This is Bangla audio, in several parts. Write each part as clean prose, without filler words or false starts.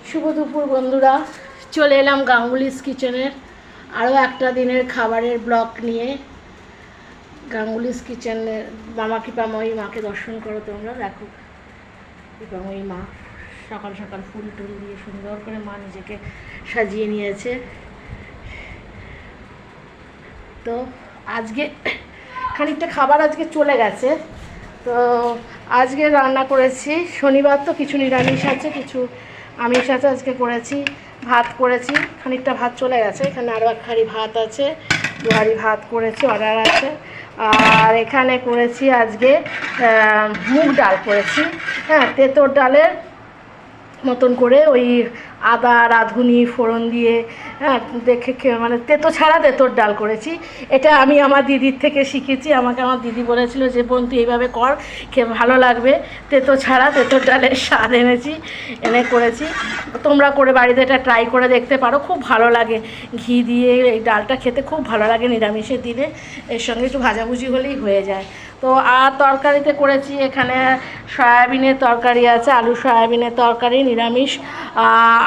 শুভ দুপুর বন্ধুরা, চলে এলাম গাঙ্গুলিস কিচেনের আরও একটা দিনের খাবারের ব্লগ নিয়ে। গাঙ্গুলিস কিচেনের মামা কৃপাময়ী মাকে দর্শন করো তোমরা, দেখো কৃপাময়ী মা সকাল সকাল ফুল টুল দিয়ে সুন্দর করে মা নিজেকে সাজিয়ে নিয়েছে। তো আজকে খানিকটা খাবার আজকে চলে গেছে, তো আজকে রান্না করেছি। শনিবার তো কিছু নিরামিষ আছে, কিছু আমিষ আছে। আজকে করেছি ভাত করেছি, খানিকটা ভাত চলে গেছে। এখানে আরও এক হাঁড়ি ভাত আছে, 2 হাঁড়ি ভাত করেছি, অর্ডার আছে। আর এখানে করেছি আজকে মুগ ডাল করেছি, হ্যাঁ, তেঁতোর ডালের মতন করে ওই আদা রাঁধুনি ফোড়ন দিয়ে, হ্যাঁ, দেখে মানে তেঁতো ছাড়া তেঁতোর ডাল করেছি। এটা আমি আমার দিদির থেকে শিখেছি। আমাকে আমার দিদি বলেছিল যে বোন তুই এইভাবে কর, খেয়ে ভালো লাগবে, তেঁতো ছাড়া তেঁতোর ডালের স্বাদ এনে করেছি। তোমরা করে বাড়িতে এটা ট্রাই করে দেখতে পারো, খুব ভালো লাগে। ঘি দিয়ে এই ডালটা খেতে খুব ভালো লাগে নিরামিষের দিনে। এর সঙ্গে একটু ভাজাভুজি হলেই হয়ে যায়। তো আর তরকারিতে করেছি এখানে সয়াবিনের তরকারি আছে, আলু সয়াবিনের তরকারি নিরামিষ।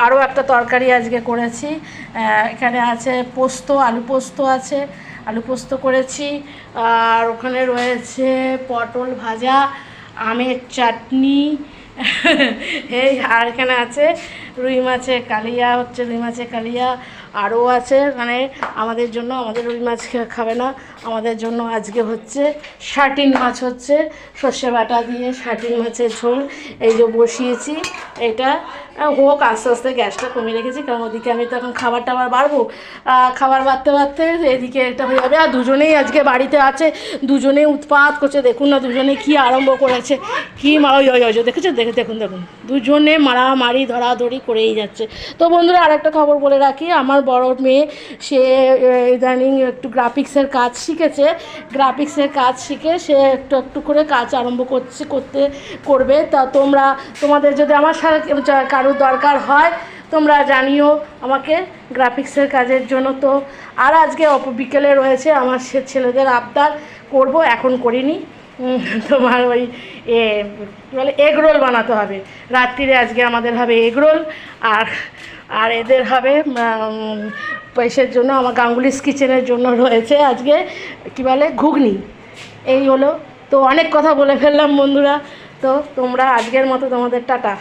আরও একটা তরকারি আজকে করেছি, এখানে আছে পোস্ত, আলু পোস্ত আছে, আলু পোস্ত করেছি। আর ওখানে রয়েছে পটল ভাজা, আমের চাটনি এই। আর এখানে আছে রুই মাছের কালিয়া, রুই মাছের কালিয়া আরও আছে। মানে আমাদের জন্য, আমাদের রুই মাছ খাবে না, আমাদের জন্য আজকে হচ্ছে শাটিন মাছ হচ্ছে, সর্ষে বাটা দিয়ে শাটিন মাছের ঝোল এই যে বসিয়েছি। এটা হোক, আস্তে আস্তে গ্যাসটা কমিয়ে রেখেছি, কারণ ওদিকে আমি তো এখন খাবার টাবার বাড়বো, খাবার বাড়তে বাড়তে এদিকে এটা হয়ে যাবে। আর দুজনেই আজকে বাড়িতে আছে, দুজনেই উৎপাত করছে। দেখুন না দুজনে কি আরম্ভ করেছে, কি দেখেছো, দেখুন দুজনে মারামারি ধরাধরি করেই যাচ্ছে। তো বন্ধুরা আরেকটা খবর বলে রাখি, আমার বড় মেয়ে সে ইদানিং একটু গ্রাফিক্সের কাজ শিখেছে। গ্রাফিক্সের কাজ শিখে সে একটু একটু করে কাজ আরম্ভ করবে। তা তোমাদের যদি আমার সাথে কারোর দরকার হয় তোমরা জানিও আমাকে গ্রাফিক্সের কাজের জন্য। তো আর আজকে বিকেলে রয়েছে আমার ছেলেদের আবদার, করব, এখন করিনি। তোমার ওই কী বলে এগ রোল বানাতে হবে রাত্রিরে। আজকে আমাদের হবে এগ রোল, আর এদের হবে পয়সার জন্য, আমার গাঙ্গুলিস কিচেনের জন্য রয়েছে আজকে কী বলে ঘুগনি। এই হলো। তো অনেক কথা বলে ফেললাম বন্ধুরা, তো তোমরা আজকের মতো তোমাদের টাটা।